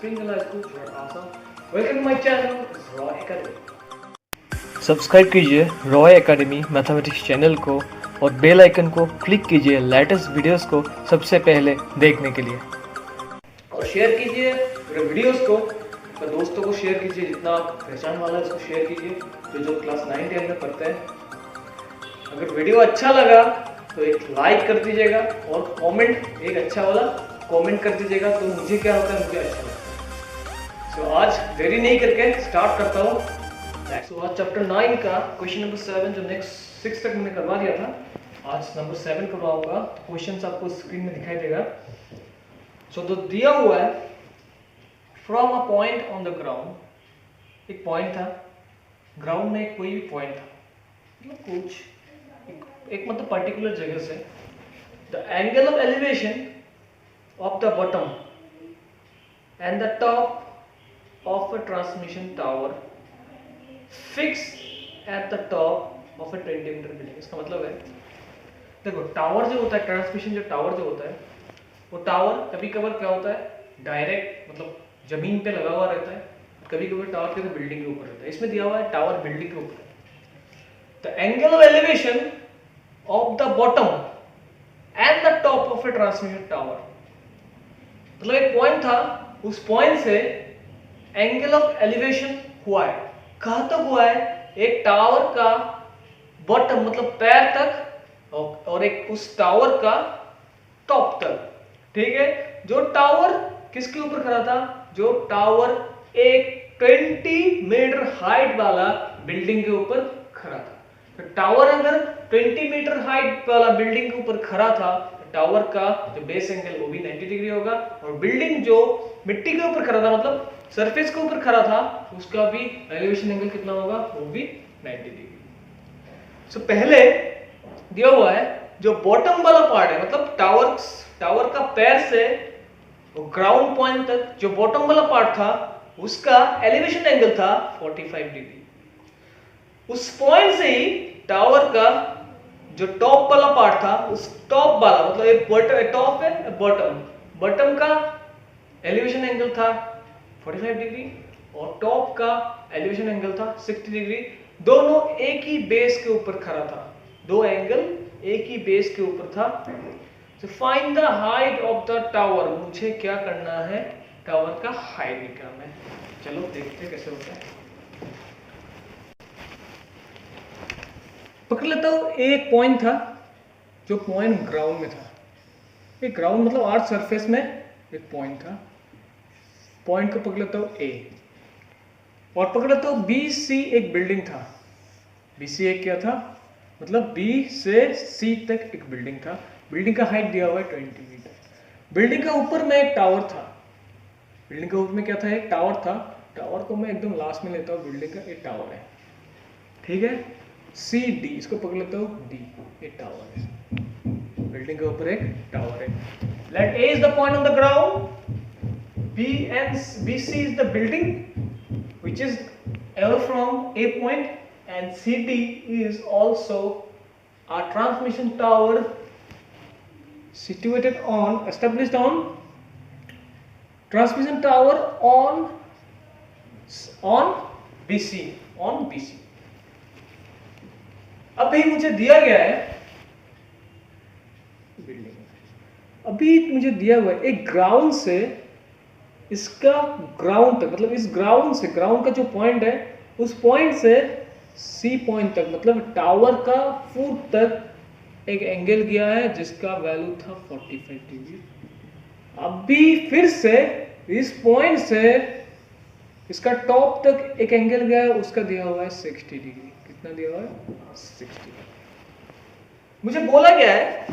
Sprinkler School, you are awesome. Welcome to my channel, Roy Academy. Subscribe कीजिए Roy academy mathematics channel को और bell icon को click कीजिए latest videos को सबसे पहले देखने के लिए। और शेयर कीजिए मेरे वीडियोस को, अपने दोस्तों को शेयर कीजिए, जितना पहचान वाला है उसको शेयर कीजिए जो क्लास 9-10 में पढ़ते हैं। अगर वीडियो अच्छा लगा तो एक लाइक कर दीजिएगा और कमेंट एक अच्छा वाला कमेंट कर दीजिएगा, तो मुझे क्या होता है, मुझे अच्छा लगता है। आज देरी नहीं करके स्टार्ट करता हूँ। आज चैप्टर 9 का क्वेश्चन नंबर 7 जो नेक्स्ट 6 तक मैंने करवा दिया था, आज नंबर 7 करवाऊंगा। क्वेश्चन आपको स्क्रीन में दिखाई देगा। तो दिया हुआ है from a point on the ground, एक पॉइंट था ग्राउंड में, एक कोई भी पॉइंट था, मतलब कुछ एक मतलब पर्टिकुलर जगह से the angle of elevation of the bottom and the top of a transmission tower fix at the top of a 20 metre building. इसका मतलब है, देखो टावर जो होता है, ट्रांसमिशन जो टावर जो होता है, वो टावर कभी कभार क्या होता है, डायरेक्ट मतलब जमीन पे लगा हुआ रहता है, कभी कभी टावर के बिल्डिंग के ऊपर रहता है। इसमें दिया हुआ है टावर बिल्डिंग के ऊपर। The angle of elevation of the bottom and the top of A transmission tower, मतलब एक पॉइंट था, उस पॉइंट से एंगल ऑफ एलिवेशन हुआ है। कहां तक हुआ है? एक टावर का बॉटम मतलब पैर तक और एक उस टावर का टॉप तक। ठीक है, जो टावर किसके ऊपर खड़ा था? जो टावर एक 20 मीटर हाइट वाला बिल्डिंग के ऊपर खड़ा था। तो टावर अगर 20 मीटर हाइट वाला बिल्डिंग के ऊपर खड़ा था, तो टावर का जो बेस एंगल वो भी 90 डिग्री होगा, और बिल्डिंग जो मिट्टी के ऊपर खड़ा था मतलब सरफेस के ऊपर खड़ा था, उसका भी एलिवेशन एंगल कितना होगा? वो भी 90 डिग्री। सो पहले दिया हुआ है जो बॉटम वाला पार्ट है, मतलब टावर का पैर से ग्राउंड पॉइंट तक जो बॉटम वाला पार्ट था, उसका एलिवेशन एंगल था 45 डिग्री। उस पॉइंट से ही टावर का जो टॉप वाला पार्ट था, उस टॉप वाला मतलब एक टॉप है बॉटम का एलिवेशन एंगल था 45 डिग्री और टॉप का एलिवेशन एंगल था 60 डिग्री। दोनों एक ही बेस के ऊपर खड़ा था, दो एंगल एक ही बेस के ऊपर था। तो find the height of the tower, मुझे क्या करना है? टावर का हाइट निकालना है। चलो देखते हैं कैसे होता है। पकड़ लेता हूं, एक पॉइंट था जो पॉइंट ग्राउंड में था। एक ग्राउंड मतलब अर्थ सरफेस में एक पॉइंट था। पॉइंट को पकड़ लेता हूं ए, और पकड़ लेता हूं बी सी, एक बिल्डिंग था। बी सी एक क्या था? मतलब बी से सी तक एक बिल्डिंग था। बिल्डिंग का हाइट दिया हुआ है 20 मीटर। बिल्डिंग का ऊपर में एक टावर था। बिल्डिंग के ऊपर में क्या था? एक टावर था। टावर को मैं एकदम लास्ट में लेता हूँ, बिल्डिंग का एक टावर है। ठीक है, सी डी, इसको पकड़ लेता हूँ डी, एक टावर है। बिल्डिंग के ऊपर एक टावर है। Let A is the point on the ground, B C is the building which is ever from A point, and CD is also a transmission tower established on transmission tower on BC, on BC। अभी मुझे दिया गया है building, अभी मुझे दिया हुआ है एक ग्राउंड से इसका ग्राउंड तक, मतलब इस ग्राउंड से, ग्राउंड का जो पॉइंट है उस पॉइंट से सी पॉइंट तक, मतलब टावर का फुट तक एक एंगल गया है जिसका वैल्यू था 45 डिग्री। अभी फिर से इस पॉइंट से इसका टॉप तक एक एंगल गया है, उसका दिया हुआ है 60 डिग्री। कितना दिया हुआ है? 60। मुझे बोला गया है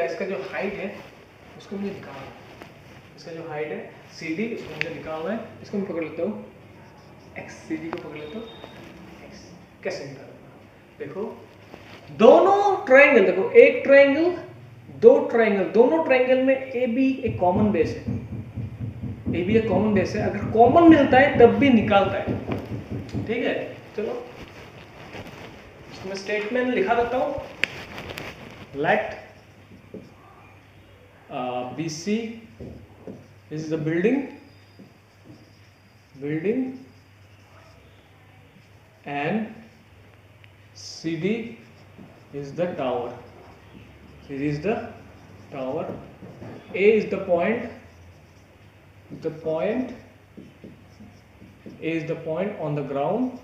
इसका जो हाइट है उसको मुझे निकालना है। इसका जो हाइट है CD, उसको मुझे निकालना है। इसको मैं पकड़ लेता हूँ x, CD को पकड़ लेता हूँ x। कैसे निकालना? देखो दोनों ट्रायंगल, देखो एक ट्रायंगल, दो ट्रायंगल, दोनों ट्रायंगल में AB एक कॉमन बेस है। AB एक कॉमन बेस है, अगर कॉमन मिलता है तब भी निकालता है। ठीक है, चलो इसको मैं स्टेटमेंट लिखा देता हूँ। Let BC This is the building, and CD is the tower. CD is the tower. A is the point. A is the point on the ground.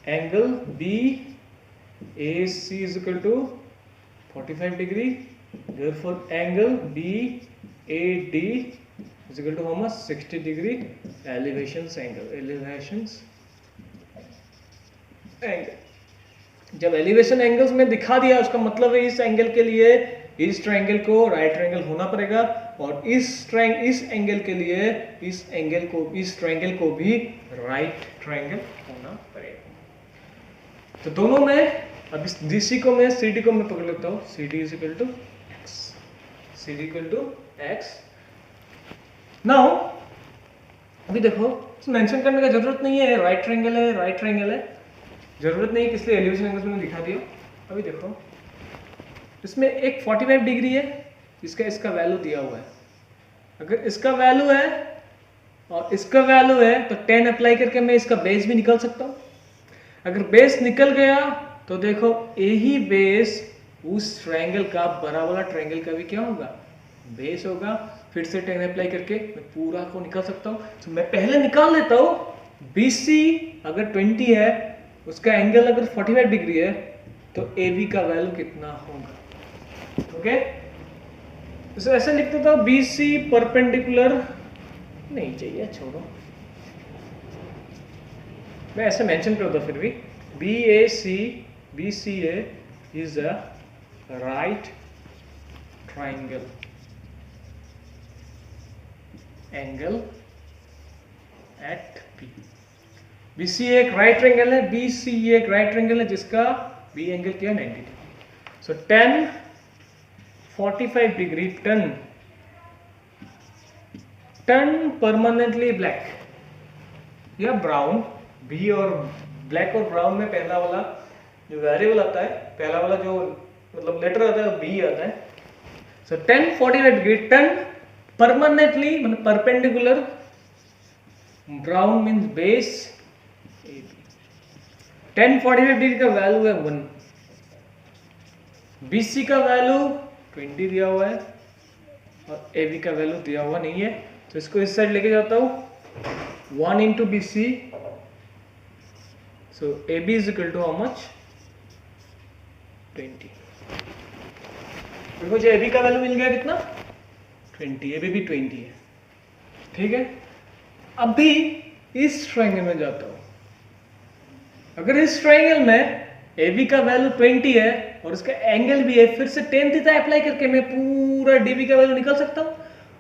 Angle BAC is equal to 45 degree. Therefore, angle BAD is equal to how much? 60 degree. Elevations angle. जब elevation angles में दिखा दिया उसका मतलब है इस angle के लिए इस ट्रायंगल को राइट ट्रायंगल होना पड़ेगा, और इस एंगल के लिए इस ट्रायंगल को भी राइट ट्रायंगल होना पड़ेगा। तो दोनों में अब इस DC को मैं CD को मैं पकड़ लेता हूँ। CD is equal to x। Now अभी देखो मेंशन करने का जरूरत नहीं है, राइट ट्रायंगल है, जरूरत नहीं है, इसलिए एलिवेशन एंगल्स मैंने दिखा दिया। अभी देखो इसमें एक 45 डिग्री है, इसका वैल्यू दिया हुआ है। अगर इसका वैल्यू है और इसका वैल्यू है तो 10 अप्लाई करके मैं इसका बेस भी निकाल सकता हूँ। अगर बेस निकल गया तो देखो यही बेस उस ट्रायंगल का बड़ा वाला ट्रायंगल का भी क्या होगा? बेस होगा। फिर से 10 अप्लाई करके मैं पूरा को निकाल सकता हूँ। तो मैं पहले निकाल लेता हूँ BC अगर 20 है, उसका एंगल अगर 45 डिग्री है, तो AB का वैल्यू कितना होगा? ओके, तो ऐसे लिख देता हूँ BC परपेंडिकुलर नहीं चाहिए, छोड़ो, मैं ऐसे मेंशन कर दूँ फिर भी BCA is a right triangle angle at P। BCA एक राइट ट्रायंगल है, BCA एक राइट ट्रायंगल है जिसका B एंगल क्या है? 90 degree. So 10 45 degree turn permanently black या ब्राउन। B और ब्लैक और ब्राउन में पहला वाला जो वेरिएबल आता है, पहला वाला जो मतलब लेटर आता है B आता है। सो 10 45 डिग्री टर्न परमानेंटली मतलब perpendicular, brown means base AB। 10 45 degree का वैल्यू है 1। BC का वैल्यू 20 दिया हुआ है और AB का वैल्यू दिया हुआ नहीं है, तो इसको इस साइड लेके जाता हूँ 1 into BC। So AB is equal to how much? 20। मुझे AB का वैल्यू मिल गया कितना? 20। AB भी 20 है, ठीक है। अभी इस ट्रायंगल में जाता हूँ। अगर इस ट्रायंगल में AB का वैल्यू 20 है और उसका एंगल भी है, फिर से tan थीटा अप्लाई करके मैं पूरा DB का वैल्यू निकाल सकता हूँ।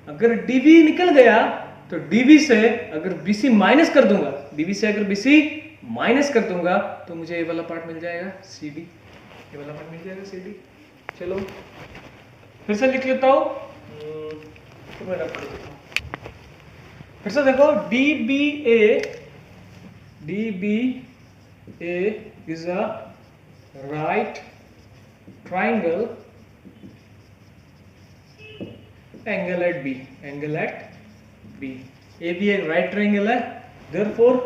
अगर DB निकल गया तो DB से अगर BC माइनस कर दूंगा, DB से अगर BC माइनस कर दूंगा तो मुझे ये वाला पार्ट मिल जाएगा CD, ये वाला पार्ट मिल जाएगा CD। चलो फिर से लिख लेता हूँ, फिर से देखो DBA is a right triangle angle at B। AB एक राइट ट्रायंगल है, therefore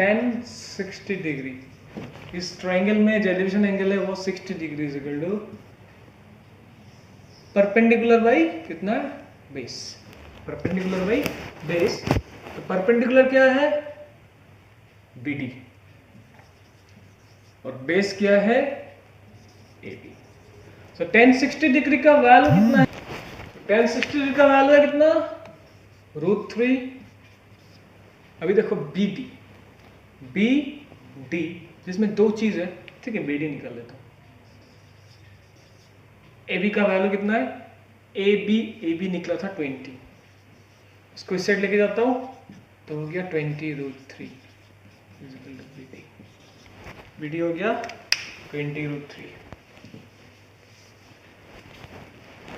tan 60 डिग्री। इस ट्रायंगल में जो एलिवेशन एंगल है वो 60 degree is equal to perpendicular by कितना? बेस। Perpendicular by base. तो परपेंडिकुलर क्या है? BD और बेस क्या है? AB। सो tan 60 डिग्री का वैल्यू कितना है? tan 60 डिग्री का वैल्यू है कितना? √3। अभी देखो BD जिसमें दो चीज है, ठीक है, BD निकाल लेता हूं। AB का वैल्यू कितना है? AB निकला था 20, इसको इस साइड लेके जाता हूं तो हो गया 20√3 BD हो गया 20√3।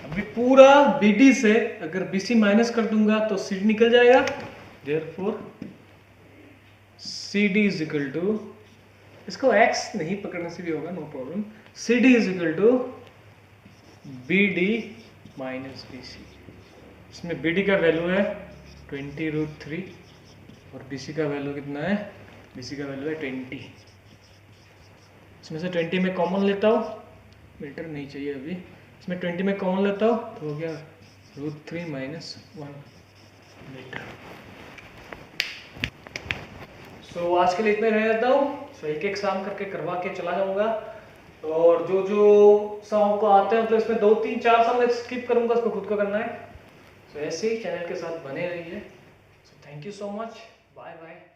अभी पूरा BD से अगर BC माइनस कर दूंगा तो CD निकल जाएगा, therefore CD is equal to इसको एक्स नहीं पकड़ने से भी होगा, no problem. C D is equal to B D minus B C. इसमें बी डी का वैल्यू है 20√3 और बी सी का वैल्यू कितना है, बी सी का वैल्यू है 20। इसमें से 20 में कॉमन लेता हूँ, मीटर नहीं चाहिए अभी, इसमें 20 में कॉमन लेता हूँ तो हो गया √3 माइनस 1 मीटर। सो आज के लिए इतना ही रह जाता हूँ। सो एक एक शाम करके करवा के चला जाऊँगा, और जो जो शाम को आते हैं मतलब इसमें 2-3-4 शाम स्किप करूँगा, उसको खुद को करना है। सो ऐसे ही चैनल के साथ बने रहिए। So thank you so much, bye bye.